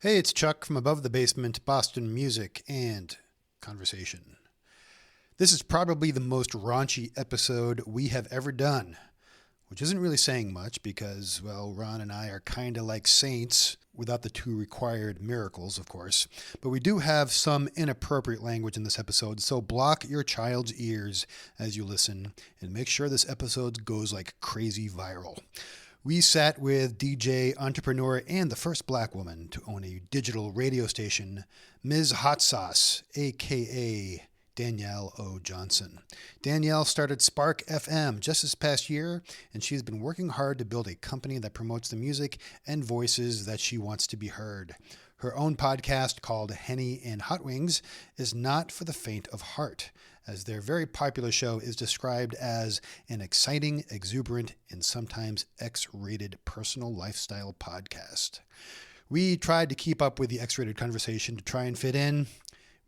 Hey, it's Chuck from Above the Basement, Boston Music and Conversation. This is probably the most raunchy episode we have ever done, which isn't really saying much because, well, Ron and I are kind of like saints without the two required miracles, of course. But we do have some inappropriate language in this episode, so block your child's ears as you listen and make sure this episode goes like crazy viral. We sat with DJ, entrepreneur, and the first black woman to own a digital radio station, Ms. Hot Sauce, a.k.a. Danielle O Johnson. Danielle started Spark FM just this past year, and she's been working hard to build a company that promotes the music and voices that she wants to be heard. Her own podcast called Henny and Hot Wings is not for the faint of heart, as their very popular show is described as an exciting, exuberant, and sometimes X-rated personal lifestyle podcast. We tried to keep up with the X-rated conversation to try and fit in.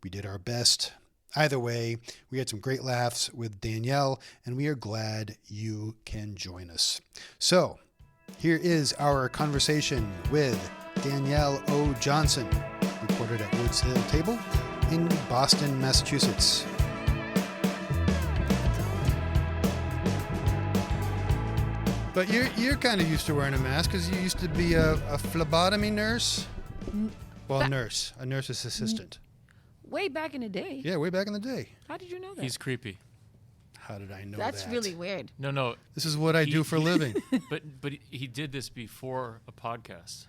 We did our best. Either way, we had some great laughs with Danielle, and we are glad you can join us. So, here is our conversation with Danielle O Johnson, recorded at Woods Hill Table in Boston, Massachusetts. But you're kind of used to wearing a mask because you used to be a phlebotomy nurse. Well, a nurse's assistant. Way back in the day. Yeah, way back in the day. How did you know that? He's creepy. How did I know That's that? really weird. No. This is what I do for a living. But he did this before a podcast.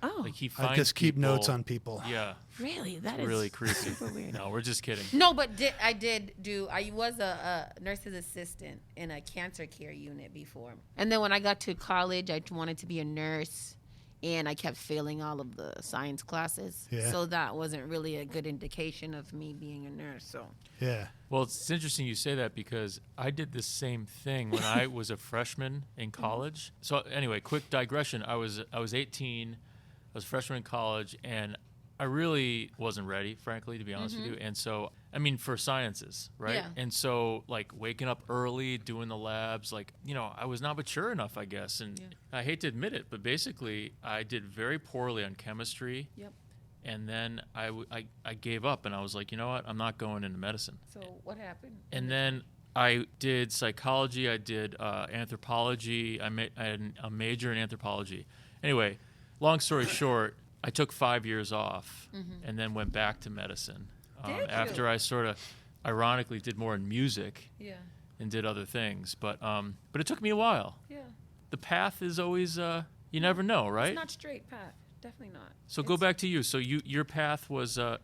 Oh, Like he I finds just keep people- notes on people. Yeah, really? That is really creepy. super weird. No, we're just kidding. No, but I was a nurse's assistant in a cancer care unit before. And then when I got to college, I wanted to be a nurse, and I kept failing all of the science classes. Yeah. So that wasn't really a good indication of me being a nurse. So Yeah. Well, it's interesting you say that because I did the same thing when I was a freshman in college. So anyway, quick digression. I was 18. I was a freshman in college, and I really wasn't ready, frankly, to be honest with you. And so, I mean, for sciences, right? Yeah. And so, like, waking up early, doing the labs, like, I was not mature enough, I guess. And I hate to admit it, but basically, I did very poorly on chemistry. Yep. And then I gave up, and I was like, you know what? I'm not going into medicine. So what happened? And then I did psychology. I did anthropology. I had a major in anthropology. Anyway, long story short, I took 5 years off and then went back to medicine after I sort of ironically did more in music and did other things. But it took me a while. Yeah. The path is always, you never know, right? It's not straight path. Definitely not. So go back to you. So your path was... my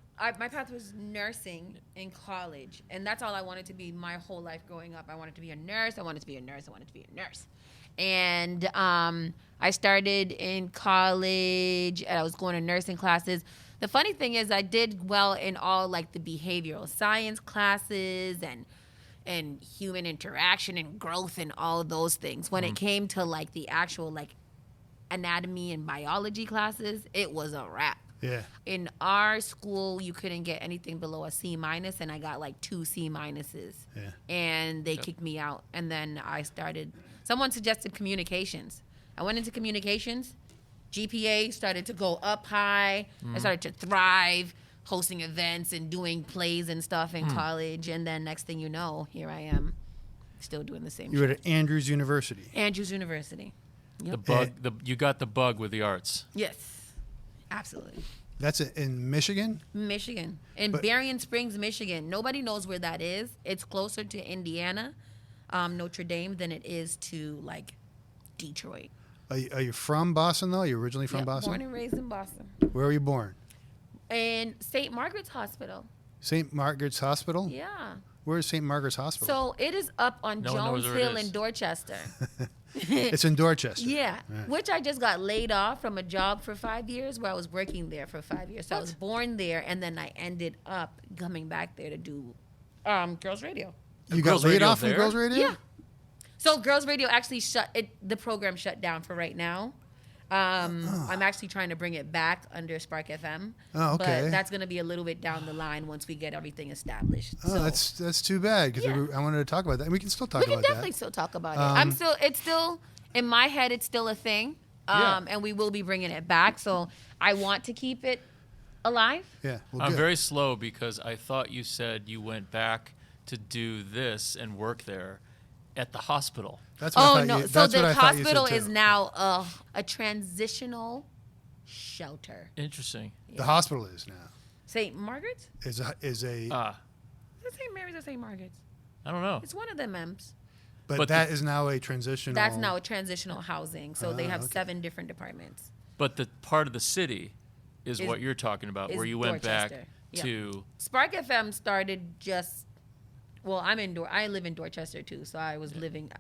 path was nursing in college, and that's all I wanted to be my whole life growing up. I wanted to be a nurse. And I started in college, and I was going to nursing classes. The funny thing is I did well in all, like, the behavioral science classes and human interaction and growth and all of those things. When it came to, like, the actual, like, anatomy and biology classes, it was a wrap. Yeah. In our school, you couldn't get anything below a C-, and I got like 2 C-. Yeah. And they kicked me out. And then someone suggested communications. I went into communications. GPA started to go up high. I started to thrive, hosting events and doing plays and stuff in college. And then next thing you know, here I am, still doing the same You were at Andrews University. Andrews University. Yep. The bug. You got the bug with the arts. Yes, absolutely. That's in Michigan? Michigan. In Berrien Springs, Michigan. Nobody knows where that is. It's closer to Indiana, Notre Dame, than it is to, like, Detroit. Are you from Boston, though? Are you originally from Boston? Born and raised in Boston. Where were you born? In St. Margaret's Hospital. St. Margaret's Hospital? Yeah. Where is St. Margaret's Hospital? So it is up on No one knows Jones where it Hill is. in Dorchester. It's in Dorchester. Yeah, which I just got laid off from a job for 5 years where I was working there for 5 years. So I was born there, and then I ended up coming back there to do Girls Radio. You got Girls laid Radio off from there? Girls Radio? Yeah. So Girls Radio actually the program shut down for right now. I'm actually trying to bring it back under Spark FM. Oh, okay. But that's going to be a little bit down the line once we get everything established. Oh, So that's too bad because Yeah. I wanted to talk about that. And we can still talk we can about definitely that. still talk about it. It's still, in my head, it's still a thing. and we will be bringing it back. So I want to keep it alive. Yeah. Well, I'm good. very slow because I thought you said you went back to do this and work there at the hospital. That's what I Oh thought no! you, So that's what the I thought you said, hospital too. is now a transitional shelter. Interesting. The hospital is now. St. Margaret's? Is a Is it St. Mary's or St. Margaret's? I don't know. It's one of them, Mems. but that is now a transitional. That's now a transitional housing. So they have okay. 7 different departments. But the part of the city is Is- what you're talking about, is where you went back Dorchester. Yeah. to. Spark FM started just, well, I live in Dorchester too. So I was living,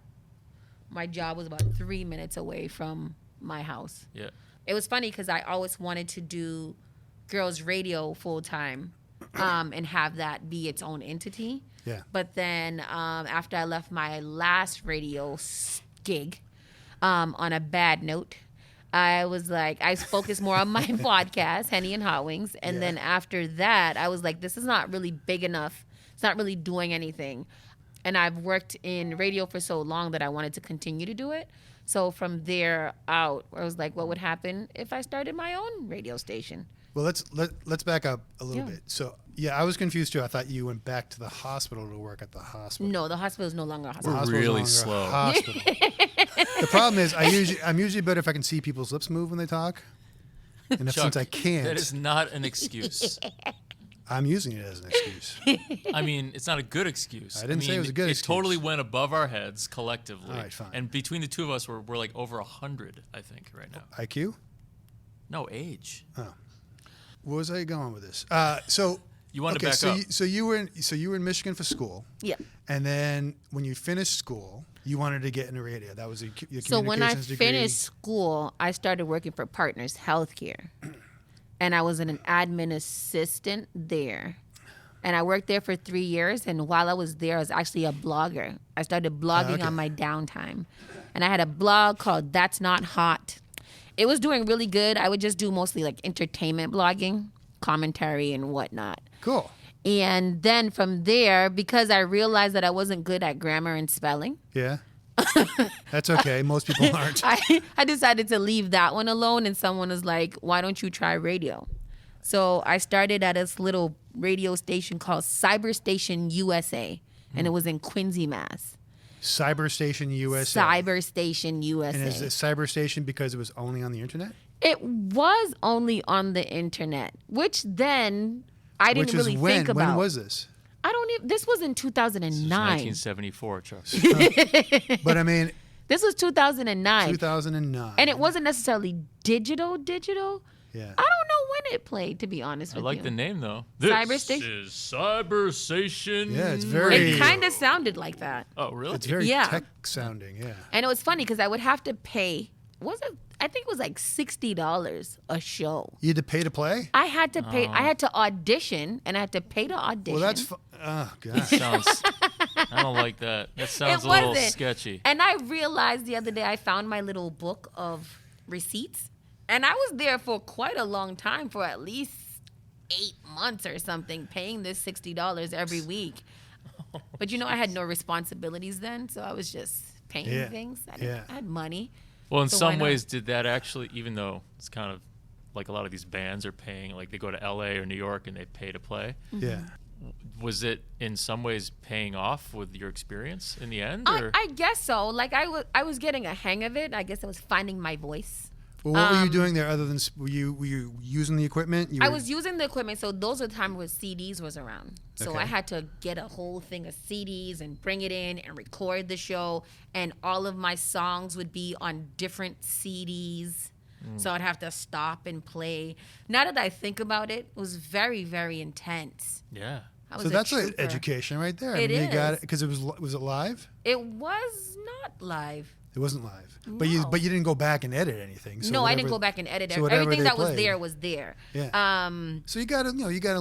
my job was about 3 minutes away from my house. Yeah. It was funny because I always wanted to do girls radio full time and have that be its own entity. Yeah. But then after I left my last radio gig on a bad note, I was like, I focused more on my podcast, Henny and Hot Wings. And then after that, I was like, this is not really big enough. It's not really doing anything. And I've worked in radio for so long that I wanted to continue to do it. So from there out, I was like, what would happen if I started my own radio station? Well, let's back up a little Yeah. bit. So yeah, I was confused too. I thought you went back to the hospital to work at the hospital. No, the hospital is no longer a The hospital. hospital's no really longer a slow. Hospital. The problem is, I'm usually better if I can see people's lips move when they talk. And Chuck, since I can't, That is not an excuse. I'm using it as an excuse. I mean, it's not a good excuse. I didn't say it was a good It excuse. totally went above our heads collectively. All right, fine. And between the two of us, we're like over 100, I think, right now. IQ? No, age. Where was I going with this? So You want to okay, back so up. so you were in Michigan for school, Yeah. and then when you finished school, you wanted to get into radio. That was your So when I communications degree. finished school, I started working for Partners Healthcare. And I was an admin assistant there. And I worked there for 3 years. And while I was there, I was actually a blogger. I started blogging okay. on my downtime. And I had a blog called That's Not Hot. It was doing really good. I would just do mostly like entertainment blogging, commentary and whatnot. Cool. And then from there, because I realized that I wasn't good at grammar and spelling, Yeah. That's okay. Most people aren't. I decided to leave that one alone, and someone was like, why don't you try radio? So I started at this little radio station called Cyber Station USA, and it was in Quincy, Mass. Cyber Station USA. Cyber Station USA. And is it Cyber Station because it was only on the internet? It was only on the internet, which then I didn't Which really is when? think about. When was this? I don't even, this was in 2009. 1974, Chuck. But I mean, This was 2009. 2009. And it wasn't necessarily digital. Yeah. I don't know when it played, to be honest I with like you. the name, though. Cyber This Station. is Cyber Station. Yeah, it's very- It kind of sounded like that. Oh, really? It's very Yeah. tech sounding. Yeah. And it was funny because I would have to pay, I think it was like $60 a show. You had to pay to play? I had to pay, I had to audition, and I had to pay to audition. Well, that's oh god. Sounds. I don't like that. That sounds It a little wasn't. sketchy. And I realized the other day I found my little book of receipts, and I was there for quite a long time, for at least 8 months or something, paying this $60 every week. But I had no responsibilities then, so I was just paying Yeah. things. Yeah. I had money. Well, in So why some not? ways, did that actually, even though it's kind of like a lot of these bands are paying, like they go to LA or New York and they pay to play, Yeah. was it in some ways paying off with your experience in the end? Or? I guess so. Like I was getting a hang of it. I guess I was finding my voice. Well, what were you doing there other than were you using the equipment? I was using the equipment, so those are the times when CDs was around. So Okay. I had to get a whole thing of CDs and bring it in and record the show, and all of my songs would be on different CDs. So I'd have to stop and play. Now that I think about it, it was very, very intense. Yeah. I was So a that's an trooper. education right there. It You got is. it because was it live? It was not live. It wasn't live. No. But you didn't go back and edit anything. So No, I didn't whatever- go back and edit so it. whatever Everything they that was played. there was there. Yeah. So you got to And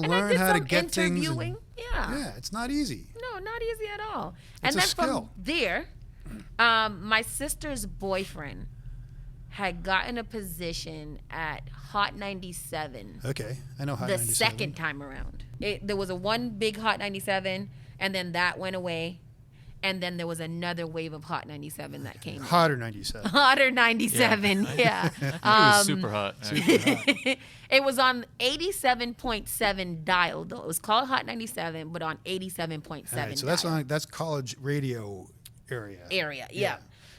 learn I did how to some get things. interviewing. Yeah. Yeah, it's not easy. No, not easy at all. It's and a then skill. from there, my sister's boyfriend had gotten a position at Hot 97 Okay, I know how. the second time around. There was one big Hot 97, and then that went away. And then there was another wave of Hot 97 that came. Hotter 97. Hotter 97, yeah. It was super hot. It was on 87.7 dial, though. It was called Hot 97, but on 87.7 All right, so dial. that's college radio area. Yeah.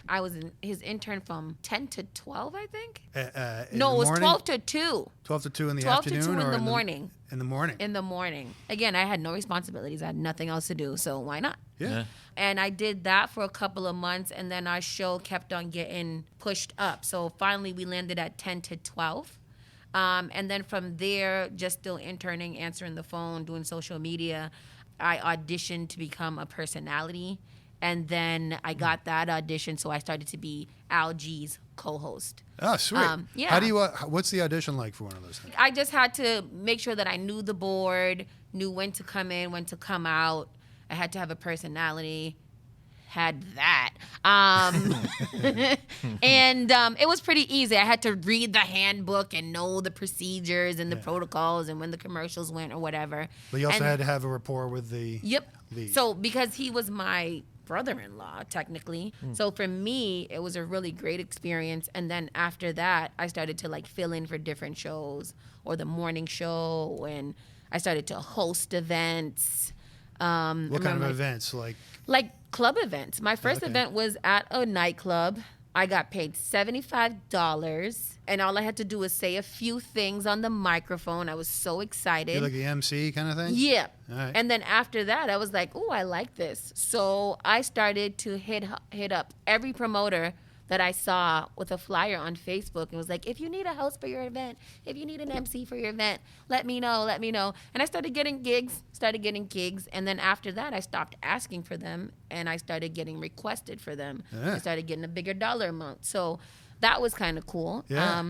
I was his intern from 10 to 12, I think. In No, the it was morning? 12 to 2. 12 to 2 in the 12 afternoon? to 2 in or the morning. In the morning. In the morning. Again, I had no responsibilities. I had nothing else to do, so why not? Yeah. And I did that for a couple of months, and then our show kept on getting pushed up. So finally, we landed at 10 to 12. And then from there, just still interning, answering the phone, doing social media, I auditioned to become a personality. And then I got that audition, so I started to be Al G's co-host. Oh, sweet. Yeah. How do you? What's the audition like for one of those things? I just had to make sure that I knew the board, knew when to come in, when to come out. I had to have a personality. Had that. And it was pretty easy. I had to read the handbook and know the procedures and the protocols and when the commercials went or whatever. But you also And- had to have a rapport with the lead. So because he was my brother-in-law, technically. So for me, it was a really great experience. And then after that, I started to like fill in for different shows or the morning show, and I started to host events. What kind of events? Like club events. My first event was at a nightclub. I got paid $75, and all I had to do was say a few things on the microphone. I was so excited. You're like the MC kind of thing? Yeah. All right. And then after that, I was like, oh, I like this. So I started to hit up every promoter that I saw with a flyer on Facebook and was like, if you need a host for your event, if you need an MC for your event, let me know. And I started getting gigs. And then after that, I stopped asking for them, and I started getting requested for them. Yeah. I started getting a bigger dollar amount. So that was kind of cool. Yeah.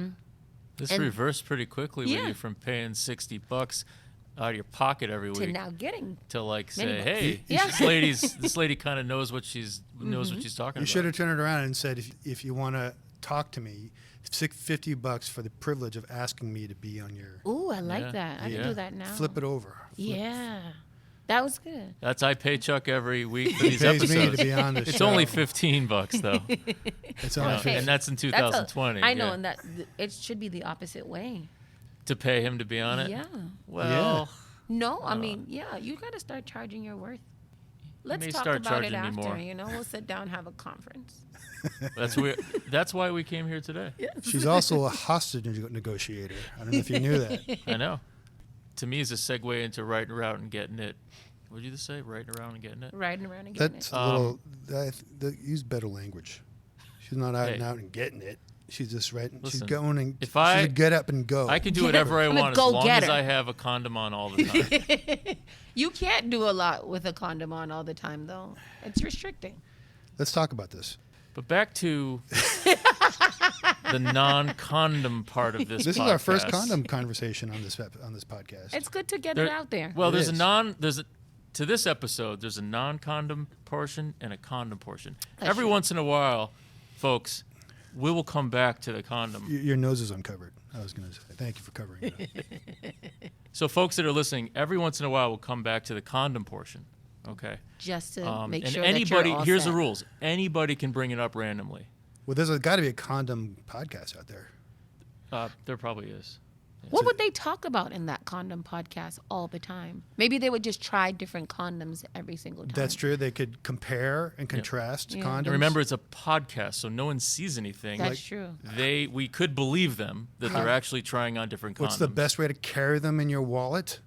This And- reversed pretty quickly Yeah. when you're from paying $60 out of your pocket every to week now getting to like many say, bucks. hey, Yeah. this lady kind of knows what she's talking You about. should have turned it around and said, if you want to talk to me, $50 for the privilege of asking me to be on your. Ooh, I like Yeah. that. I Yeah. can do that now. Flip it over. Yeah. That was good. That's I pay Chuck every week for He these pays episodes. me to be on the It's show. only $15 though, It's only Okay. and that's in That's 2020. I know, yeah. and that it should be the opposite way. To pay him to be on it. Yeah. Well, No, I mean, yeah, you got to start charging your worth. Let's may talk start about it charging me after. more. You know, we'll sit down, have a conference. that's why we came here today. She's also a hostage negotiator. I don't know if you knew that. I know. To me, is a segue into riding around and getting it. What did you just say? Riding around and getting it. Riding around and getting That's it. a little. Use better language. She's not out Hey. and out and getting it. She's just writing. She's Listen, going and. if she's I- a get up and go. I can do Yeah, whatever I I'm a want as long go-getter. as I have a condom on all the time. You can't do a lot with a condom on all the time, though. It's restricting. Let's talk about this. But back to the non-condom part of this. This is our first podcast. condom conversation on this podcast. It's good to get it out there. Well, It there's is. to this episode, there's a non-condom portion and a condom portion. That's Every true. once in a while, folks, we will come back to the condom. Your nose is uncovered. I was going to say. Thank you for covering it. So, folks that are listening, every once in a while, we'll come back to the condom portion. Okay. Just to make and sure anybody, that you're all here's set. the rules. Anybody can bring it up randomly. Well, there's got to be a condom podcast out there. There probably is. What would they talk about in that condom podcast all the time? Maybe they would just try different condoms every single time. That's true. They could compare and contrast Yeah. condoms. And remember, it's a podcast, so no one sees anything. That's true. We could believe them that they're actually trying on different condoms. What's the best way to carry them in your wallet?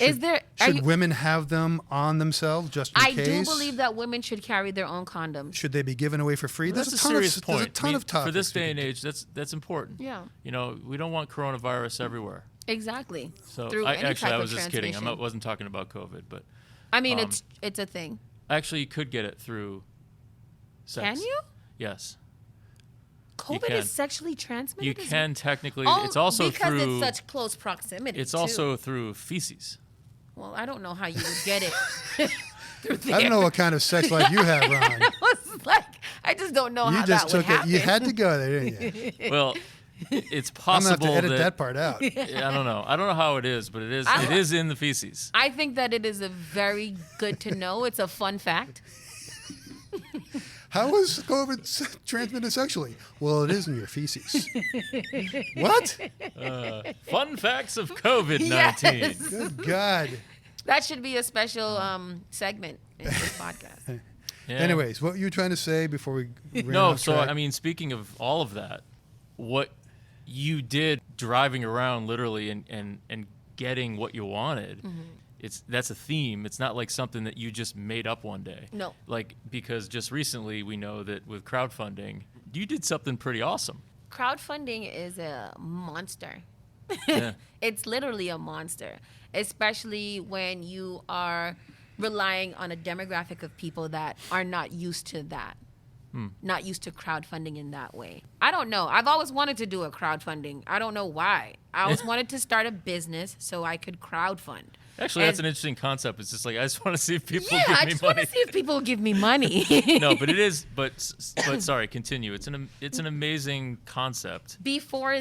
Is there? Are Should you, women have them on themselves just in I case? do believe that women should carry their own condoms. Should they be given away for free? Well, There's that's a ton serious of point. There's a ton I mean, of topics for this we day could and age, that's important. Yeah, You know, we don't want coronavirus everywhere. Exactly. So Through I any type was of just kidding. I transmission. wasn't talking about COVID, but I mean, it's a thing. actually, you could get it through sex. Can you? Yes, COVID can. is sexually transmitted. you Is can technically. Oh, it's also because through. it's such close proximity. It's too. also through feces. Well, I don't know how you would get it. through there. I don't know what kind of sex life you have, Ron. I was like, I just don't know You how just that would took it. happen. You had to go there, didn't you? Well, it's I'm gonna have possible to edit that part out. I don't know. I don't know how it is, but it is. It is in the feces. I think that it is a very good to know. It's a fun fact. How is COVID transmitted sexually? Well, it is in your feces. What? Fun facts of COVID-19. Yes. Good God. That should be a special segment in this podcast. Yeah. Anyways, what were you trying to say before we ran No, off so track? I mean, speaking of all of that, what you did driving around literally and getting what you wanted, that's a theme. It's not like something that you just made up one day. No. Like, because just recently we know that with crowdfunding, you did something pretty awesome. Crowdfunding is a monster. Yeah. It's literally a monster, especially when you are relying on a demographic of people that are not used to that. Not used to crowdfunding in that way. I don't know. I've always wanted to do a crowdfunding. I don't know why. I always wanted to start a business so I could crowdfund. Actually, that's an interesting concept. It's just like, I just want to see if people Yeah, give I me just want money. to see if people give me money. No, but it is. But sorry, continue. It's an amazing concept. Before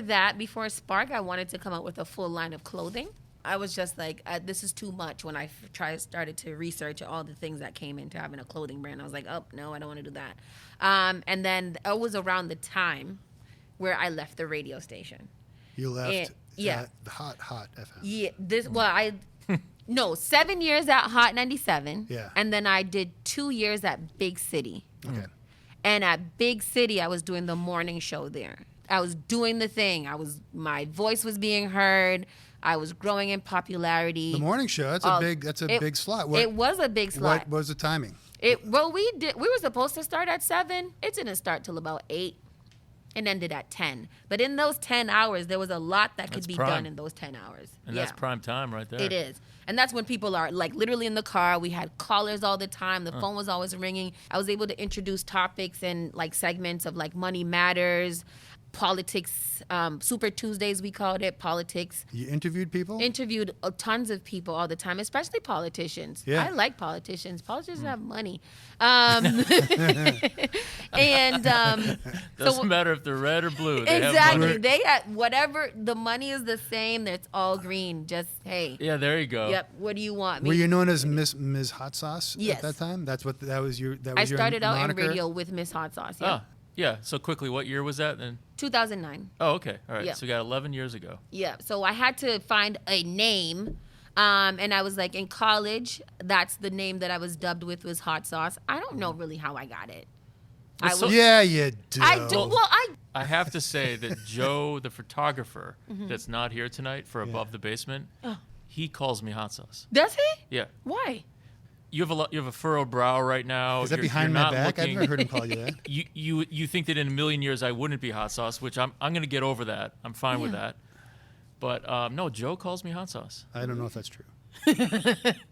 Spark, I wanted to come up with a full line of clothing. I was just like, this is too much. When I started to research all the things that came into having a clothing brand, I was like, oh, no, I don't want to do that. And then it was around the time where I left the radio station. You left yeah. the Hot FM. Yeah, 7 years at Hot 97. Yeah. And then I did 2 years at Big City. Okay. And at Big City, I was doing the morning show there. I was doing the thing. My voice was being heard. I was growing in popularity. The morning show, that's a big slot. It was a big slot. What was the timing? We were supposed to start at 7. It didn't start till about 8. It ended at 10. But in those 10 hours, there was a lot that could be done in those 10 hours. And that's prime time right there. It is. And that's when people are like literally in the car. We had callers all the time. The phone was always ringing. I was able to introduce topics and like segments of like money matters, politics, Super Tuesdays we called it, politics. You interviewed people? Interviewed tons of people all the time, especially politicians. Yeah. I like politicians. Politicians have money. And Doesn't matter if they're red or blue. They exactly. have money. They have whatever. The money is the same. It's all green. Just hey. Yeah, there you go. Yep. What do you want? Were you known as Ms. Hot Sauce Yes. at that time? That was your I started out in moniker? radio with Miss Hot Sauce. Yeah. Oh, yeah. So quickly, what year was that then? 2009. Oh, okay. All right. Yeah. So we got 11 years ago. Yeah. So I had to find a name. And I was like, in college, that's the name that I was dubbed with was Hot Sauce. I don't know really how I got it. Yeah, you do. I do. Well, I have to say that Joe, the photographer, that's not here tonight for Above the Basement, he calls me Hot Sauce. Does he? Yeah. Why? You have a furrowed brow right now. Is that behind my back? I've never heard him call you that. You think that in a million years I wouldn't be Hot Sauce, which I'm going to get over that. I'm fine with that. But no, Joe calls me Hot Sauce. I don't know if that's true.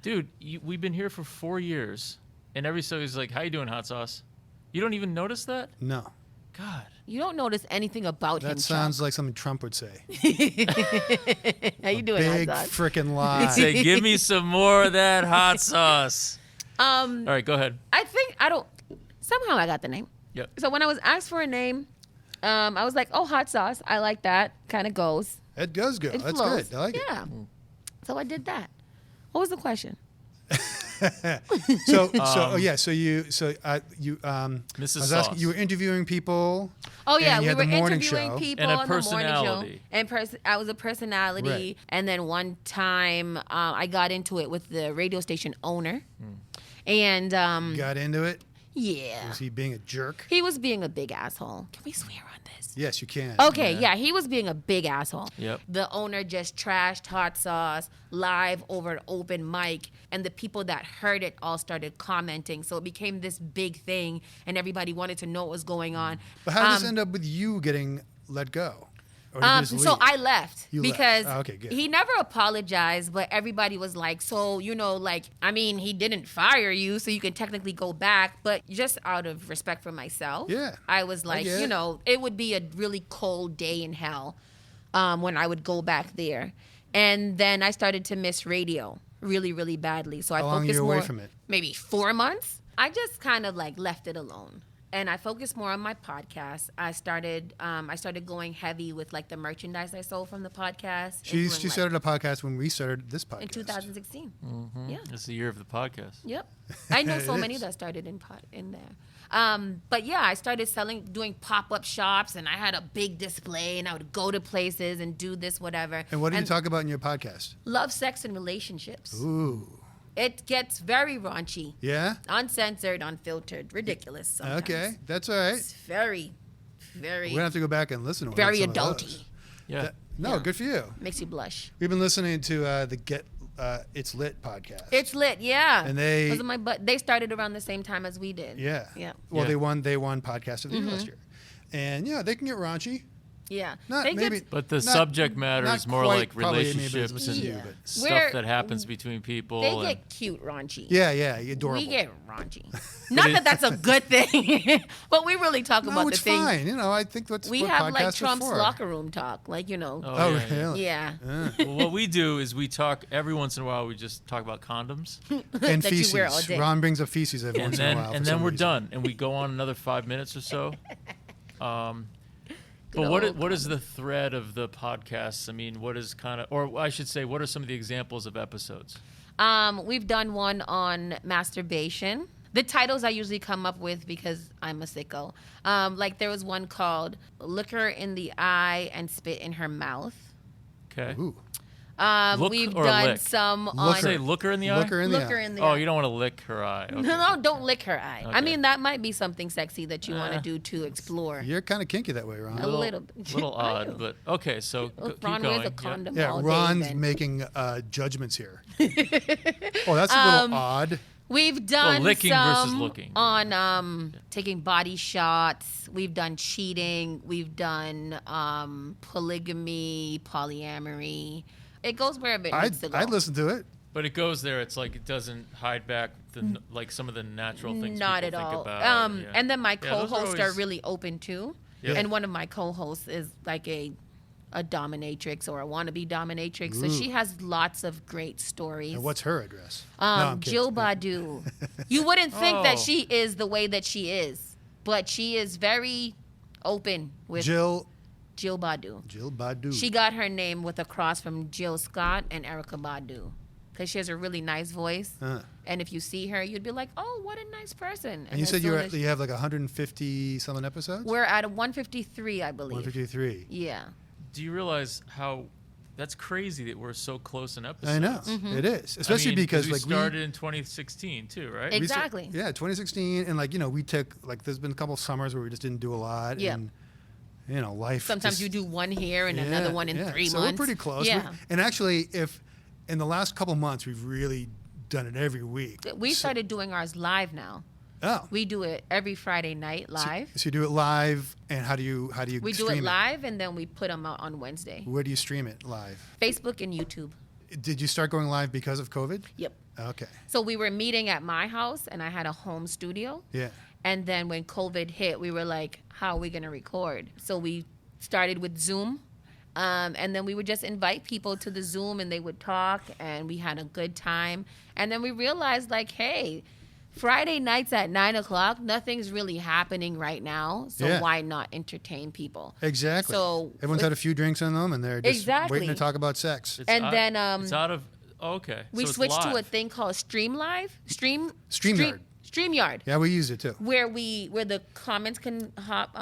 Dude, we've been here for 4 years, and every so he's like, "How you doing, Hot Sauce?" You don't even notice that? No. God. You don't notice anything about him. That sounds like something Trump would say. How you doing, Big Hot Sauce? freaking lie. Say, give me some more of that hot sauce. All right, go ahead. Somehow I got the name. Yep. So when I was asked for a name, I was like, oh, Hot Sauce. I like that. Kind of goes. It does go. It That's flows. good. I like it. Yeah. So I did that. What was the question? So Mrs. I was Sauce. asking, you were interviewing people. Oh yeah, and you we had were the morning interviewing show. people And a on the morning show, personality. and I was a personality. Right. And then one time, I got into it with the radio station owner, and Got into it. yeah, Was he being a jerk? he was being a big asshole. Can we swear on this? Yes, you can. Okay, yeah, he was being a big asshole. Yep. The owner just trashed Hot Sauce live over an open mic, and the people that heard it all started commenting. So it became this big thing, and everybody wanted to know what was going on. But how did this end up with you getting let go? Or did you just So leave? I left You left. because Oh, okay, good. he never apologized, but everybody was like, so, he didn't fire you, so you can technically go back. But just out of respect for myself, Yeah, I was like, get it. it would be a really cold day in hell when I would go back there. And then I started to miss radio really, really badly. So I How long focused you more, away from it? maybe 4 months. I just kind of like left it alone. and I focused more on my podcast. I started going heavy with like the merchandise I sold from the podcast. She started a podcast when we started this podcast in 2016. Mm-hmm. Yeah, it's the year of the podcast. Yep. I know so It many is. that started in there. But yeah, I started doing pop-up shops, and I had a big display, and I would go to places and do this, whatever. And what do you talk about in your podcast? Love, sex, and relationships. Ooh. It gets very raunchy, Yeah? uncensored, unfiltered, ridiculous sometimes. Okay. That's all right. It's very, very, We're going to have to go back and listen to very some of those. adulty. Yeah. No, Yeah. good for you. Makes you blush. We've been listening to the Get It's Lit podcast. It's lit, yeah. And they- Those are my they started around the same time as we did. Yeah. Yeah. Well, Yeah. they won Podcast of the Year last year. And yeah, they can get raunchy. Yeah. Not They maybe, get- But the not- subject matter not is more quite like probably maybe as relationships much and as you, Yeah. but- stuff We're- that happens between people. they and- get cute raunchy. Yeah, adorable. We get raunchy. Not that that's a good thing, but we really talk no, about the it's things. fine. You know, I think that's We what have podcasts like are Trump's for. locker room talk, like Oh, yeah. really? Yeah. Well, what we do is we talk every once in a while. We just talk about condoms, And That you feces. wear all day. Ron brings up feces every and once in a then while. and for then some we're reason. done, and we go on another 5 minutes or so. Good But old what is the thread of the podcasts? I mean, what is kind of, or I should say, what are some of the examples of episodes? We've done one on masturbation. The titles I usually come up with because I'm a sicko. Like there was one called "Look Her in the Eye and Spit in Her Mouth." Okay. Ooh. Look We've or done lick? some Look on. Say look her in the eye. Look her in the Look eye. her in the Oh, eye. you don't want to lick her eye. Okay. No, don't lick her eye. I Okay. mean, that might be something sexy that you want to Eh. do to explore. You're kind of kinky that way, Ron. A little bit. little I odd, know. but okay. So Well, keep Ron going. wears a Yeah. condom Yeah, all Ron's day. then. making judgments here. Oh, that's a little odd. We've done licking versus some looking. on taking body shots. We've done cheating. We've done polygamy, polyamory. It goes wherever it needs to go. I'd listen to it. But it goes there. It's like it doesn't hide back like some of the natural things Not people at think all. about. Yeah. And then my Yeah, those co-hosts are always- really open too. Yeah. And one of my co-hosts is like a dominatrix or a wannabe dominatrix. So Ooh. she has lots of great stories. And what's her address? No, I'm kidding. Jill Badu. You wouldn't think that Oh. she is the way that she is, but she is very open with Jill Badu. Jill Badu. She got her name with a cross from Jill Scott and Erykah Badu because she has a really nice voice. And if you see her, you'd be like, "Oh, what a nice person." And you as said soon as you have like 150 something episodes? we're at a 153, I believe. 153. Yeah. Do you realize how that's crazy that we're so close in episodes? I know. Mm-hmm. It is. Especially I mean, because we like started in 2016 too, right? we Exactly. Yeah, 2016 and like, we took like there's been a couple of summers where we just didn't do a lot Yeah. and life Sometimes just- you do one here and another one in 3 so months. we're pretty close. Yeah. And actually if in the last couple months we've really done it every week. We started doing ours live now. Oh. We do it every Friday night live. So you do it live and how do you We do stream it live and then we put them out on Wednesday. Where do you stream it live? Facebook and YouTube. Did you start going live because of COVID? Yep. Okay. So we were meeting at my house and I had a home studio. Yeah. And then when COVID hit, we were like, how are we going to record? So we started with Zoom. And then we would just invite people to the Zoom and they would talk and we had a good time. And then we realized like, hey, Friday nights at 9:00, nothing's really happening right now. So Yeah. why not entertain people? Exactly. So Everyone's had a few drinks on them and they're just Exactly. waiting to talk about sex. It's And out- then, it's out of okay. We so it's switched to a live. thing called StreamYard. StreamYard. Yeah, we used it too. Where the comments can pop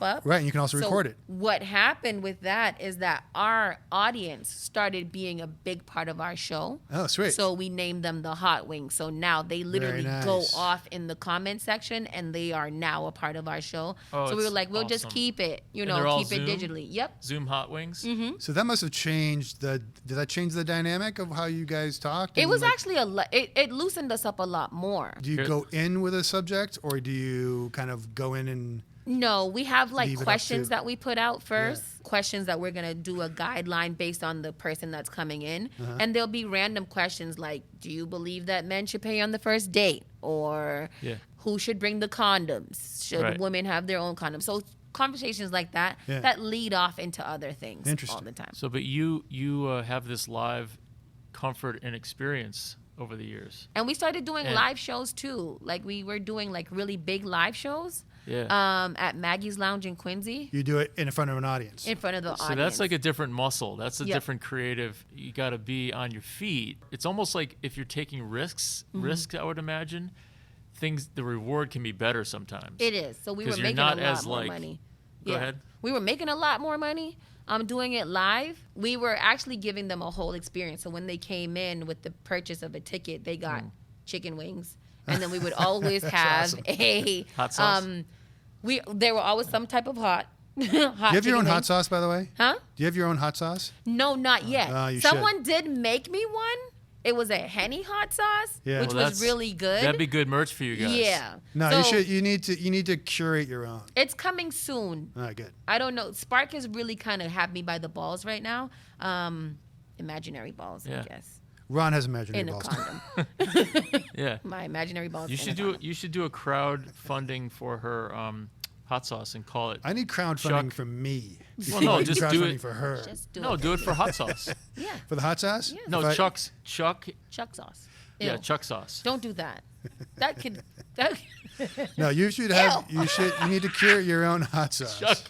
up. Right, and you can also So record it. What happened with that is that our audience started being a big part of our show. Oh, sweet. So we named them the Hot Wings. So now they literally Very go nice. off in the comment section and they are now a part of our show. Oh, so we were it's like, we'll just awesome. keep it, And they're all keep it Zoom? digitally. Yep. Zoom Hot Wings. Mm-hmm. So that must have changed did that change the dynamic of how you guys talked? It And, was like, actually it loosened us up a lot more. do you go in with a subject or do you kind of go in and No, we have like Leave it up questions to- that we put out first. Questions that we're gonna do a guideline based on the person that's coming in, Uh-huh. and there'll be random questions like, "Do you believe that men should pay on the first date?" or Yeah. "Who should bring the condoms? Should Right. women have their own condoms?" So conversations like that that lead off into other things all Interesting. the time. So, but you have this live comfort and experience over the years. And we started doing And- live shows too. Like we were doing like really big live shows. at Maggie's Lounge in Quincy. You do it in front of an audience. In front of the audience. So that's like a different muscle. That's a different creative. You got to be on your feet. It's almost like if you're taking risks, I would imagine, the reward can be better sometimes. It is. So we were making a lot more money. Go ahead. We were making a lot more money. Doing it live. We were actually giving them a whole experience. So when they came in with the purchase of a ticket, they got chicken wings. And then we would always have a hot sauce. There were always some type of hot. Do you have your own hot sauce, by the way? Huh? Do you have your own hot sauce? No, not yet. You Someone did make me one. It was a Henny hot sauce, which was really good. That'd be good merch for you guys. Yeah. No, you should. You need to curate your own. It's coming soon. All right, good. I don't know. Spark has really kind of had me by the balls right now. Imaginary balls, I guess. Ron has imaginary balls. In a condom. Yeah. My imaginary balls. You should do a crowdfunding for her hot sauce and call it. I need crowdfunding for me. Well, no, just do it for her. Do it for hot sauce. Yeah. For the hot sauce? Yeah. No, Chuck sauce. Yeah, Ew. Chuck sauce. Don't do that. That could. No, you should have. You need to curate your own hot sauce.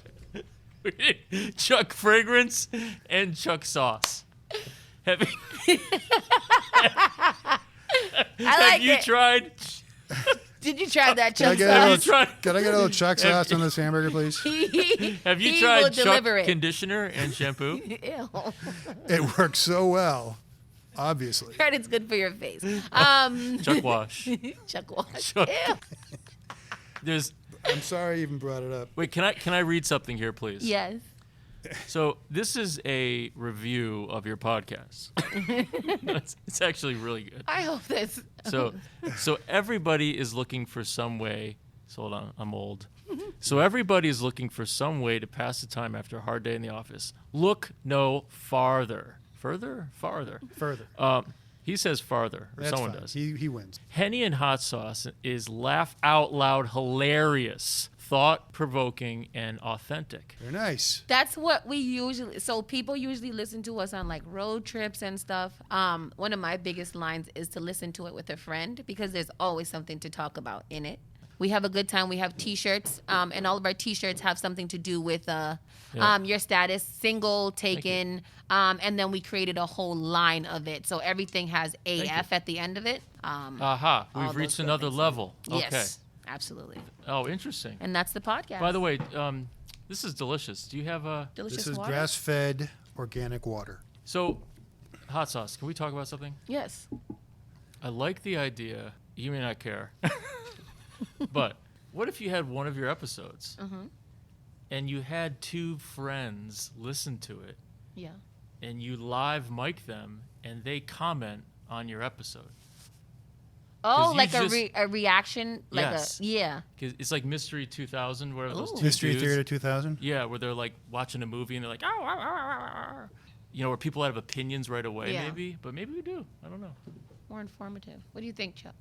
Chuck fragrance and Chuck sauce. Have you tried? Did you try that Can I Chuck get sauce? Can I get a little Chuck sauce on this hamburger, please? Have you tried Chuck conditioner and shampoo? Ew. It works so well, obviously. Heard it's good for your face. Chuck wash. Chuck wash. Chuck. Ew. I'm sorry I even brought it up. Wait, can I read something here, please? Yes. So this is a review of your podcast. It's actually really good. I hope this. So everybody is looking for some way. So hold on, I'm old. So everybody is looking for some way to pass the time after a hard day in the office. Look no farther. Farther. He says farther, or That's someone fine. does. He wins. Henny and Hot Sauce is laugh out loud hilarious, thought-provoking, and authentic. Very nice. That's what we usually. So people usually listen to us on like road trips and stuff. One of my biggest lines is to listen to it with a friend because there's always something to talk about in it. We have a good time. We have T-shirts, and all of our T-shirts have something to do with your status, single, taken, and then we created a whole line of it. So everything has AF at the end of it. Aha, we've reached another level. Okay. Yes, absolutely. Oh, interesting. And that's the podcast. By the way, this is delicious. Do you have a... Delicious This is water? grass-fed organic water. So, Hot Sauce, can we talk about something? Yes. I like the idea. You may not care. But what if you had one of your episodes and you had two friends listen to it Yeah. and you live mic them and they comment on your episode? Oh, you like just- a reaction? Like Yes. Yeah. 'Cause it's like Mystery 2000, where those Ooh. two Mystery dudes, Theater 2000? Yeah, where they're like watching a movie and they're like, you know, where people have opinions right away, Yeah. maybe. But maybe we do. I don't know. More informative. What do you think, Chuck?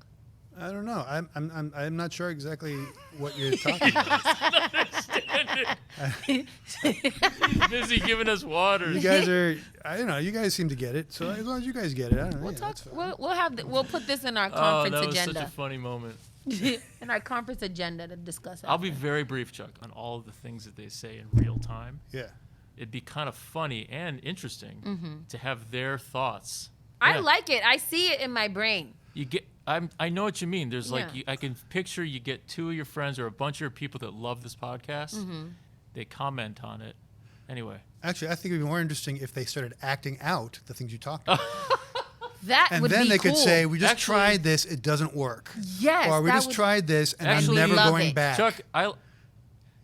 I don't know. I'm not sure exactly what you're talking about. Busy giving us water. You guys are. I don't know. You guys seem to get it. So as long as you guys get it, I don't know. We'll yeah, talk. that's fine. We'll put this in our Oh, conference that was agenda. such a funny moment. In our conference agenda to discuss. I'll be very brief, Chuck, on all of the things that they say in real time. Yeah. It'd be kind of funny and interesting to have their thoughts. I Yeah. like it. I see it in my brain. You get. I know what you mean. There's like Yeah. I can picture you get two of your friends or a bunch of your people that love this podcast. They comment on it. Anyway. Actually, I think it'd be more interesting if they started acting out the things you talked about. That And would then be they cool. could say, we just Actually- tried this, it doesn't work. Yes. Or we that just would- tried this, and Actually, I'm never love going it. back. Chuck,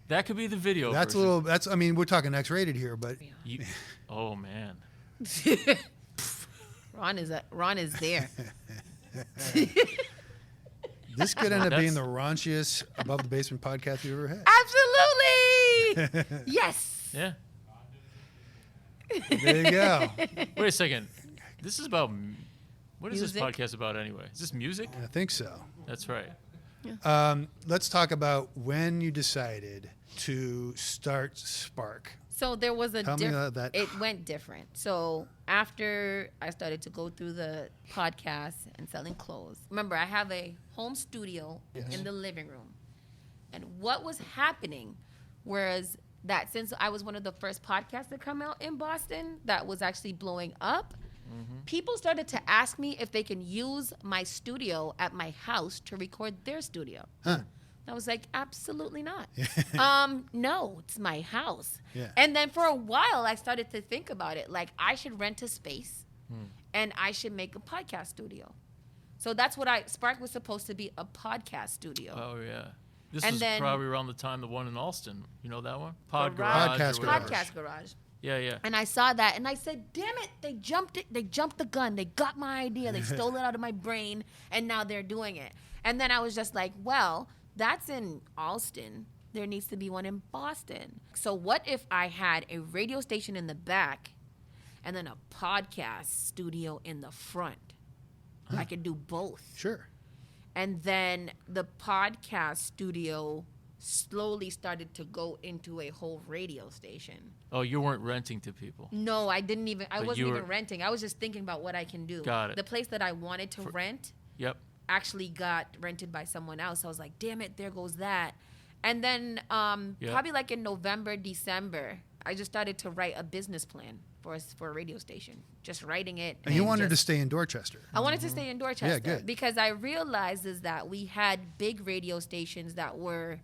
that could be the video That's a version. little. That's. I mean, we're talking X-rated here, but Oh man. Ron is there. this could end up That's- being the raunchiest Above the Basement podcast we've ever had. Absolutely. Yes. Yeah. There you go. Wait a second. This is about. What is Music? this podcast about anyway? Is this music? I think so. That's right. Let's talk about when you decided to start Spark. So there was a Tell me about that. It went different. So after I started to go through the podcast and selling clothes, remember I have a home studio in the living room, And what was happening was that since I was one of the first podcasts to come out in Boston that was actually blowing up, people started to ask me if they can use my studio at my house to record their studio. Huh. I was like, absolutely not. No, it's my house. Yeah. And then for a while, I started to think about it. Like, I should rent a space and I should make a podcast studio. So that's what Spark was supposed to be, a podcast studio. Oh, yeah. This And was then- probably around the time the one in Alston. You know that one? Garage. Podcast or whatever. Podcast Garage. Yeah, yeah. And I saw that and I said, damn it, they jumped the gun. They got my idea. They stole it out of my brain and now they're doing it. And then I was just like, well, that's in Alston. There needs to be one in Boston. So what if I had a radio station in the back and then a podcast studio in the front? I could do both. Sure. And then the podcast studio slowly started to go into a whole radio station. Oh, you weren't renting to people. No, I wasn't you even were- renting. I was just thinking about what I can do. Got it. The place that I wanted to rent Yep. actually got rented by someone else. I was like, damn it, there goes that. And then probably like in November, December, I just started to write a business plan for a radio station. Just writing it. And you wanted to stay in Dorchester. I wanted to stay in Dorchester. Yeah, good. Because I realized is that we had big radio stations that were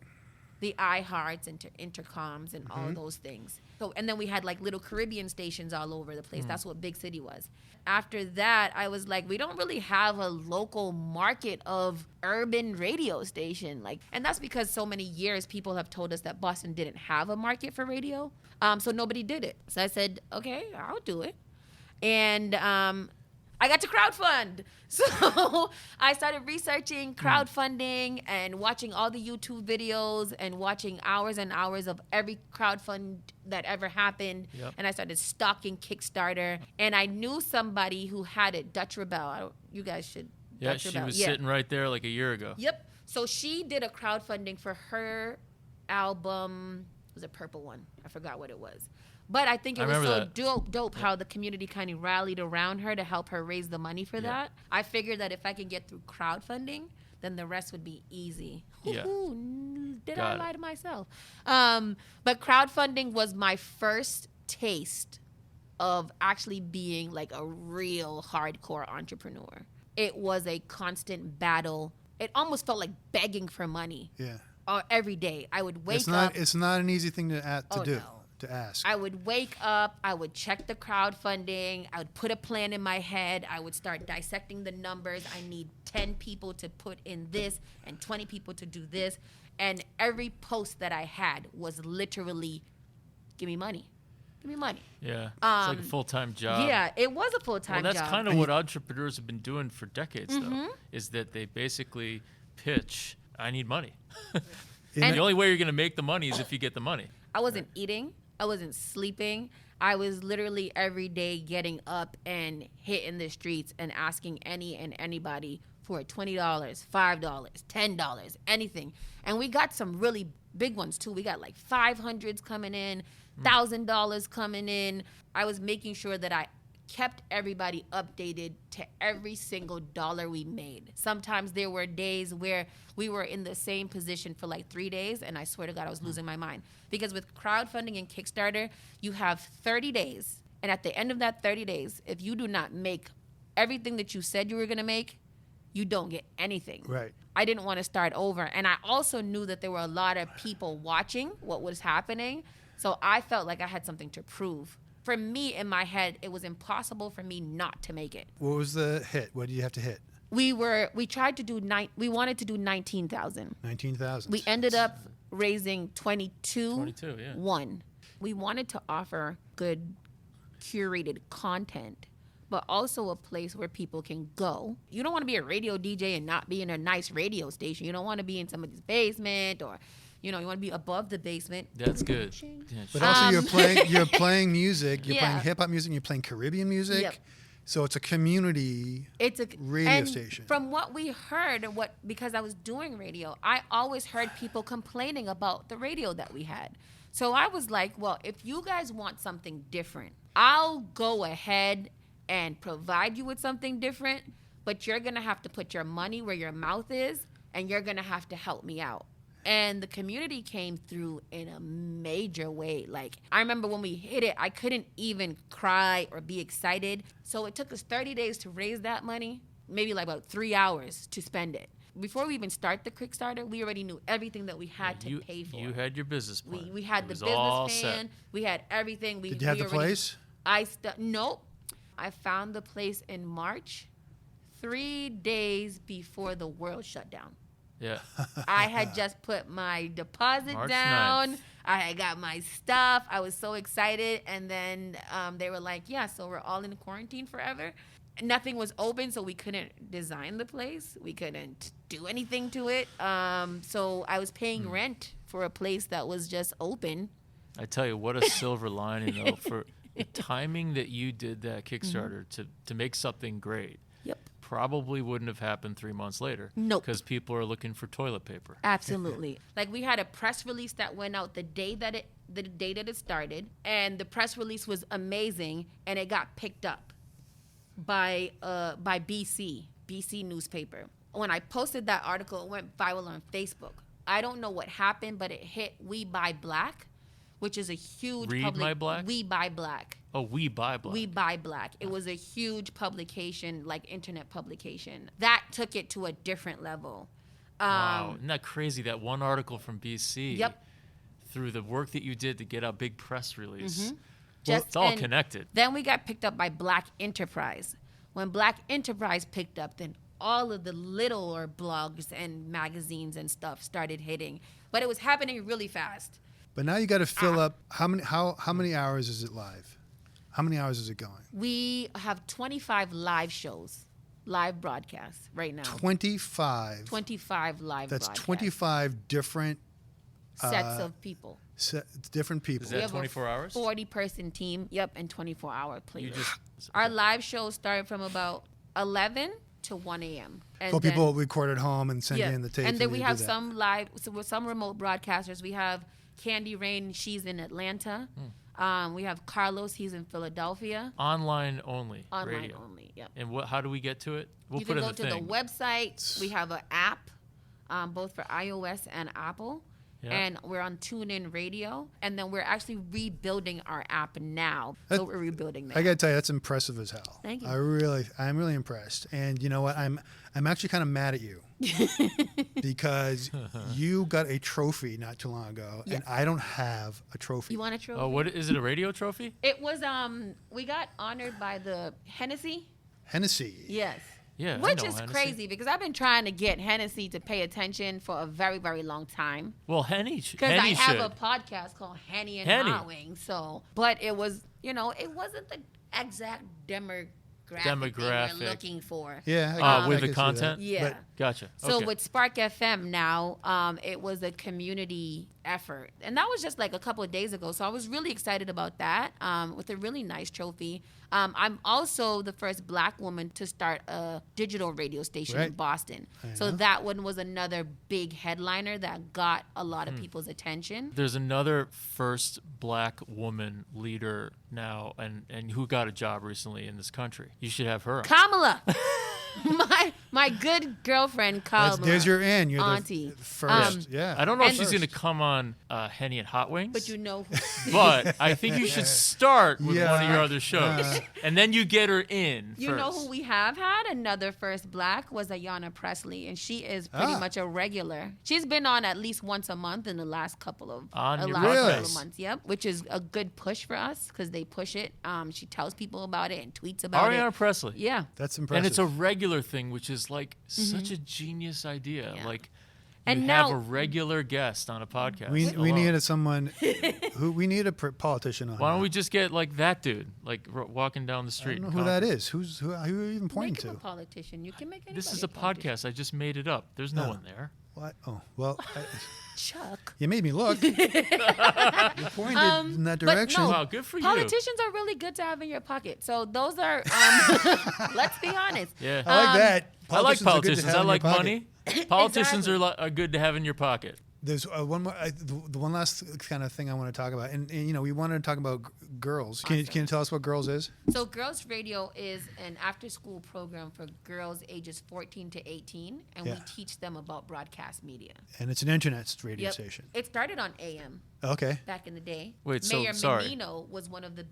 the iHearts and Intercoms and all those things. So, and then we had like little Caribbean stations all over the place. That's what Big City was. After that, I was like, we don't really have a local market of urban radio station. And that's because so many years people have told us that Boston didn't have a market for radio. So nobody did it. So I said, okay, I'll do it. And I got to crowdfund. So I started researching crowdfunding and watching all the YouTube videos and watching hours and hours of every crowdfund that ever happened. Yep. And I started stalking Kickstarter. And I knew somebody who had it, Dutch Rebel. You guys should. Yeah, Dutch she Rebel. was sitting right there like a year ago. Yep. So she did a crowdfunding for her album. It was a purple one. I forgot what it was. But I think it I was remember so that. dope how the community kind of rallied around her to help her raise the money for that. I figured that if I could get through crowdfunding, then the rest would be easy. Yeah. Did Got I it. lie to myself? But crowdfunding was my first taste of actually being like a real hardcore entrepreneur. It was a constant battle. It almost felt like begging for money. Yeah. Every day. I would wake up. It's not an easy thing to do. No. To ask. I would wake up, I would check the crowdfunding, I would put a plan in my head, I would start dissecting the numbers. I need 10 people to put in this and 20 people to do this. And every post that I had was literally, give me money. Give me money. Yeah. It's like a full-time job. Yeah, it was a full-time Well, job. that's kind of what entrepreneurs have been doing for decades, though, is that they basically pitch, I need money. And- the only way you're going to make the money is if you get the money. I wasn't eating. I wasn't sleeping. I was literally every day getting up and hitting the streets and asking any and anybody for $20, $5, $10, anything. And we got some really big ones too. We got like 500s coming in, $1,000 coming in. I was making sure that I kept everybody updated to every single dollar we made. Sometimes there were days where we were in the same position for like 3 days, and I swear to God, I was losing my mind. Because with crowdfunding and Kickstarter, you have 30 days, and at the end of that 30 days, if you do not make everything that you said you were gonna make, you don't get anything. Right. I didn't want to start over, and I also knew that there were a lot of people watching what was happening, so I felt like I had something to prove. For me, in my head, it was impossible for me not to make it. What was the hit? What did you have to hit? We tried to do we wanted to do 19,000. 19,000. We ended up raising 22. 22, yeah. One. We wanted to offer good curated content, but also a place where people can go. You don't want to be a radio DJ and not be in a nice radio station. You don't want to be in somebody's basement or, you want to be above the basement. That's good. Yeah, But also you're playing music, you're Yeah. playing hip hop music, you're playing Caribbean music. Yep. So it's a community It's a radio and station. From what we heard, because I was doing radio, I always heard people complaining about the radio that we had. So I was like, well, if you guys want something different, I'll go ahead and provide you with something different, but you're gonna have to put your money where your mouth is, and you're gonna have to help me out. And the community came through in a major way. Like, I remember when we hit it, I couldn't even cry or be excited. So it took us 30 days to raise that money, maybe like about 3 hours to spend it. Before we even start the Kickstarter, we already knew everything that we had to pay for. You had your business plan. We had the business plan. We had everything. Did you have the place? Nope. I found the place in March, 3 days before the world shut down. Yeah. I had just put my deposit March down. 9th. I had got my stuff. I was so excited. And then they were like, yeah, so we're all in quarantine forever. Nothing was open, so we couldn't design the place. We couldn't do anything to it. So I was paying rent for a place that was just open. I tell you, what a silver lining, though, for the timing that you did that Kickstarter to make something great. Yep. Probably wouldn't have happened 3 months later. Nope. Because people are looking for toilet paper. Absolutely. Like, we had a press release that went out the day that it started, and the press release was amazing, and it got picked up by BC newspaper. When I posted that article, it went viral on Facebook. I don't know what happened, but it hit We Buy Black, which is a huge My Black? We Buy Black. Oh, We Buy Black. We Buy Black. It was a huge publication, like internet publication. That took it to a different level. Wow. Isn't that crazy? That one article from BC. Yep. Through the work that you did to get a big press release. Just- It's all and connected. Then we got picked up by Black Enterprise. When Black Enterprise picked up, then all of the littler blogs and magazines and stuff started hitting. But it was happening really fast. But now you got to fill up. How many hours is it live? How many hours is it going? We have 25 live shows, live broadcasts right now. 25. 25 live That's broadcasts. 25 different sets of people. different people. Is We that have a 24 hours? 40-person team. Yep, and 24-hour You playlist. just Our live shows start from about 11 to 1 a.m. And So then- people record at home and send in the tapes. And then we you have do that. some live, so with some remote broadcasters. We have Candy Rain, she's in Atlanta. We have Carlos, he's in Philadelphia. online only. Online radio. only, yep. And how do we get to it? We'll You put can in go the to thing. the website. We have an app, both for iOS and Apple. Yeah. And we're on TuneIn Radio. And then we're actually rebuilding our app now. So we're rebuilding that. I gotta tell you, that's impressive as hell. Thank you. I'm really impressed. And you know what? I'm actually kind of mad at you because you got a trophy not too long ago, and I don't have a trophy. You want a trophy? Oh, what is it? A radio trophy? It was we got honored by the Hennessy. Hennessy. Yes. Yeah, I Which know is Hennessy. crazy because I've been trying to get Hennessy to pay attention for a very, very long time. Well, Henny Because I Henny have should. a podcast called Henny and Henny. Hot Wings. So, but it was, it wasn't the exact demographic thing we're looking for. Yeah. I With can the see content? that. Yeah. But Gotcha. So Okay. with Spark FM now, it was a community effort. And that was just like a couple of days ago. So I was really excited about that with a really nice trophy. I'm also the first Black woman to start a digital radio station in Right. Boston. I So know. that one was another big headliner that got a lot of people's attention. There's another first Black woman leader now, and who got a job recently in this country. You should have her on. Kamala. my good girlfriend Kamala. there's your in. You're auntie. the first. Yeah. I don't know if And- she's going to come on Henny and Hot Wings. But you know who But I think you should start with Yeah. one of your other shows, Yeah. and then you get her in. You first. know who we have had? Another first Black was Ayanna Presley, and she is pretty much a regular. She's been on at least once a month in the last couple of On your couple podcast? of months. Yep, which is a good push for us because they push it. She tells people about it and tweets about Ariana it. Presley. Yeah, That's impressive. And it's a regular thing, which is like such a genius idea. Yeah. Like, And you now- have a regular guest on a podcast. we alone. needed someone we need a politician on. Why don't now. we just get like that dude, like walking down the I street? don't know in who that Concord? is. Who are you even pointing make him a to? politician. You can make anybody This is a politician. podcast. I just made it up. There's no Oh. one there. What? Oh, well, Chuck. you made me look. You pointed in that but direction. no, Wow, good for you. Politicians are really good to have in your pocket. So those are, let's be honest. Yeah. I like that. I like Politicians are good to politicians. have I in your like pocket. money. Politicians Exactly. are good to have in your pocket. There's one more, the one last kind of thing I want to talk about, and we wanted to talk about girls. Can you tell us what Girls is? So Girls Radio is an after-school program for girls ages 14 to 18, and we teach them about broadcast media. And it's an internet radio station. It started on AM. Okay. Back in the day. Wait, Mayor sorry. Menino was one of the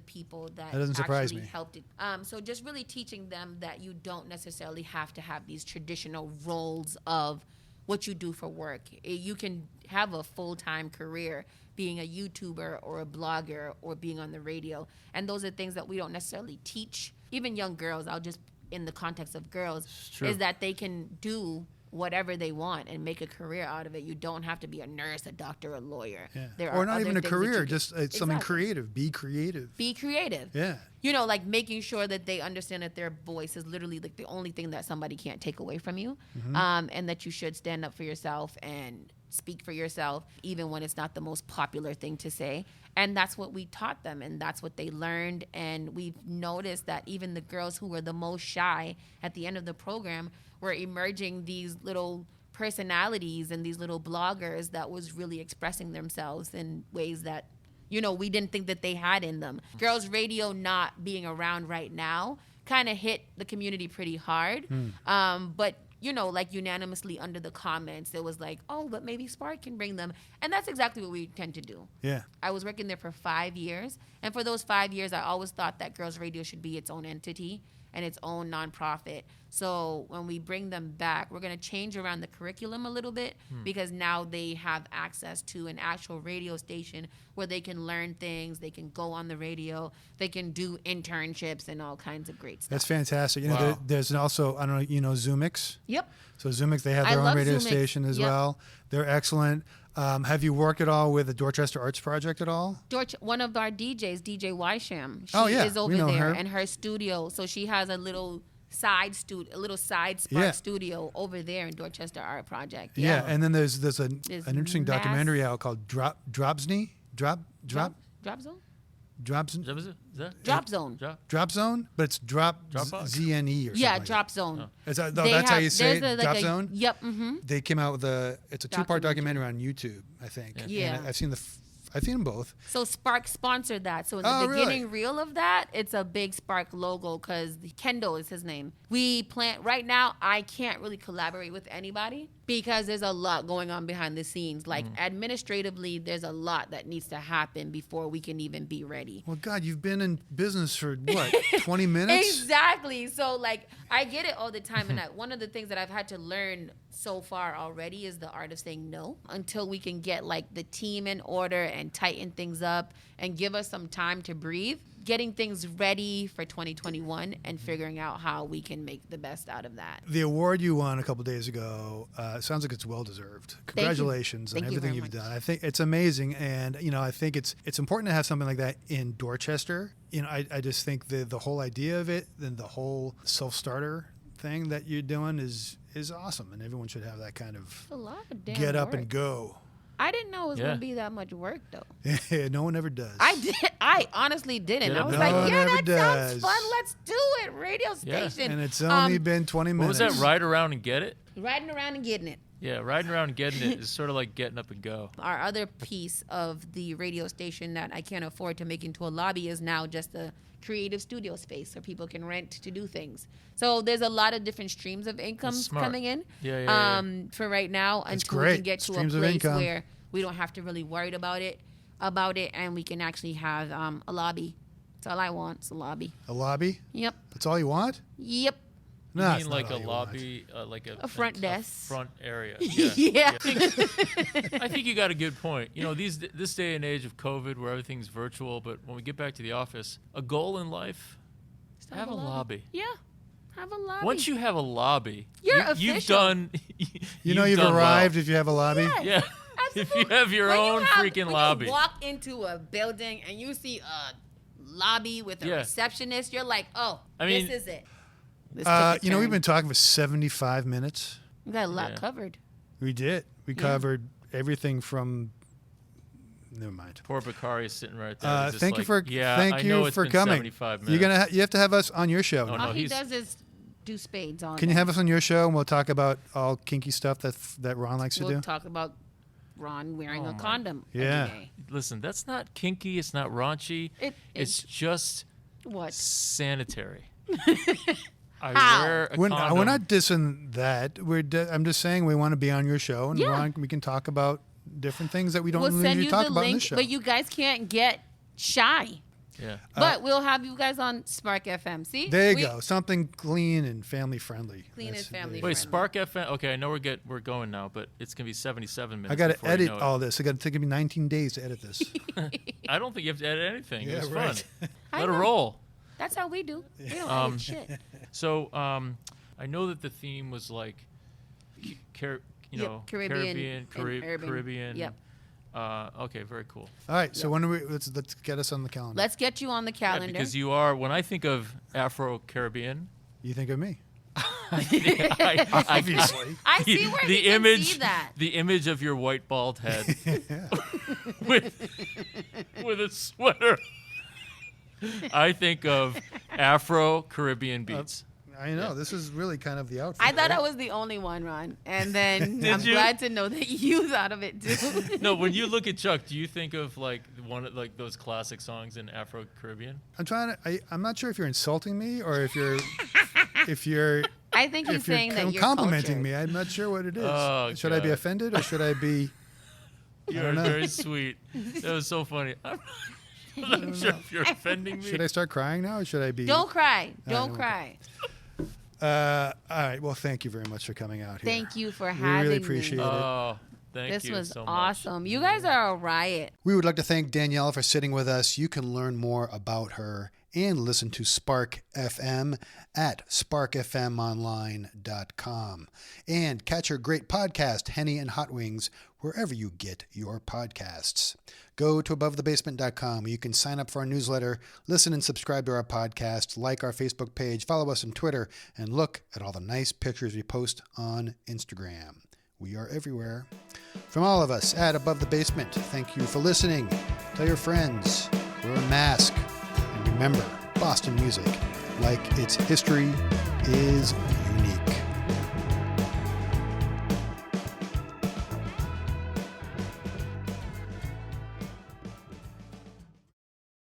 people that doesn't surprise actually me. helped it. So just really teaching them that you don't necessarily have to have these traditional roles of what you do for work. You can have a full-time career being a YouTuber or a blogger or being on the radio. And those are things that we don't necessarily teach. Even young girls, I'll just, in the context of girls, is that they can do whatever they want and make a career out of it. You don't have to be a nurse, a doctor, a lawyer. Yeah. Or not even a career, just something creative. Be creative. Be creative. Yeah. Like making sure that they understand that their voice is literally like the only thing that somebody can't take away from you, and that you should stand up for yourself and speak for yourself, even when it's not the most popular thing to say. And that's what we taught them, and that's what they learned. And we've noticed that even the girls who were the most shy at the end of the program were emerging these little personalities and these little bloggers that was really expressing themselves in ways that, we didn't think that they had in them. Girls Radio not being around right now kind of hit the community pretty hard. But like unanimously under the comments, it was like, oh, but maybe Spark can bring them. And that's exactly what we tend to do. Yeah. I was working there for 5 years. And for those 5 years, I always thought that Girls Radio should be its own entity and its own nonprofit. So when we bring them back, we're going to change around the curriculum a little bit because now they have access to an actual radio station where they can learn things, they can go on the radio, they can do internships and all kinds of great stuff. That's fantastic. Wow. There's also, I don't know, Zoomix? Yep. So Zoomix, they have their own radio station as well. They're excellent. Have you worked at all with the Dorchester Arts Project at all? One of our DJs, DJ Wysham, she is over we know there her. in her studio. So she has a little side Spark studio over there in Dorchester Art Project. Yeah, and then there's an interesting documentary out called Drop Zone? Drop Zone, but it's Dropbox? ZNE or something. Yeah, like Drop Zone. That's how you say it, Drop Zone? Yep. Mm-hmm. They came out with it's a two-part documentary on YouTube, I think. Yeah. And I've seen them both. So Spark sponsored that. So in the beginning reel of that, it's a big Spark logo because Kendall is his name. Right now, I can't really collaborate with anybody because there's a lot going on behind the scenes. Like administratively, there's a lot that needs to happen before we can even be ready. Well, God, you've been in business for what, 20 minutes? Exactly. So I get it all the time. And one of the things that I've had to learn so far already is the art of saying no until we can get the team in order and tighten things up and give us some time to breathe. Getting things ready for 2021 and figuring out how we can make the best out of that. The award you won a couple days ago sounds like it's well-deserved. Congratulations on everything you've done. I think it's amazing, and I think it's important to have something like that in Dorchester. I just think the whole idea of it and the whole self-starter thing that you're doing is awesome, and everyone should have that kind of a lot of damn get up work. And go. I didn't know it was going to be that much work, though. No one ever does. I honestly didn't. I was that sounds fun. Let's do it. Radio station. And it's only been 20 minutes. What was that, ride around and get it? Riding around and getting it. Yeah, riding around and getting it is sort of like getting up and go. Our other piece of the radio station that I can't afford to make into a lobby is now just a creative studio space where people can rent to do things. So there's a lot of different streams of income coming in for right now until we can get to a place where we don't have to really worry about it, and we can actually have a lobby. That's all I want. It's a lobby. A lobby? Yep. That's all you want? Yep. No, you mean like a lobby, like a front desk, a front area? Yeah. I think you got a good point. This day and age of COVID, where everything's virtual, but when we get back to the office, a goal in life: have a lobby. Yeah, have a lobby. Once you have a lobby, you've done. You've arrived if you have a lobby. Yeah. If you have your own freaking lobby. You walk into a building and you see a lobby with a receptionist, you're like, this is it. We've been talking for 75 minutes. We got a lot covered. We did. We covered everything from. Never mind. Poor Bakari is sitting right there. Thank you for coming. 75 minutes. You have to have us on your show. All he does is do spades on. Can you have us on your show and we'll talk about all kinky stuff that Ron likes to do? We'll talk about Ron wearing Oh a my- condom Yeah. every day. Listen, that's not kinky. It's not raunchy. It's just What? sanitary. I How? wear a We're condom. not dissing that. I'm just saying we want to be on your show, and Yeah. we can talk about different things that we don't We'll send usually you talk the about in link, this show. but you guys can't get shy. Yeah. But we'll have you guys on Spark FM. See? There you go. Something clean and family friendly. Clean and family Wait, friendly. Spark FM. Okay, I know we're going now, but it's gonna be 77 minutes. I got to before you edit know it. all this. I got to take me 19 days to edit this. I don't think you have to edit anything. Yeah, it was right. fun. I Let it know. roll. That's how we do. We don't edit shit. So I know that the theme was like, Yep, Caribbean and urban. Caribbean. Yep. Okay, very cool. All right. So when are we? Let's get us on the calendar. Let's get you on the Yeah, calendar. because you are. When I think of Afro-Caribbean, You think of me? I, Obviously. I see where the you can image, see that. the image of your white bald head Yeah. with a sweater. I think of Afro-Caribbean beats. I know. This is really kind of the outfit. I thought right? I was the only one, Ron. And then Did I'm you? glad to know that you thought of it too. No, when you look at Chuck, do you think of like one of like those classic songs in Afro-Caribbean? I'm trying to. I'm not sure if you're insulting me or if you're I think he's if you're saying that you're complimenting cultured. me. I'm not sure what it is. Oh, should I be God. offended or should I be? You're don't know. very sweet. That was so funny. I'm not sure if you're offending me. Should I start crying now or should I be? Don't cry. Don't won't cry. All right. Well, thank you very much for coming out here. Thank you for We having really me. appreciate it. Oh, thank This you was so much. awesome. You guys are a riot. We would like to thank Danielle for sitting with us. You can learn more about her and listen to Spark FM at sparkfmonline.com. And catch her great podcast, Henny and Hot Wings, wherever you get your podcasts. Go to abovethebasement.com. You can sign up for our newsletter, listen and subscribe to our podcast, like our Facebook page, follow us on Twitter, and look at all the nice pictures we post on Instagram. We are everywhere. From all of us at Above the Basement, thank you for listening. Tell your friends, wear a mask, and remember, Boston music, like its history, is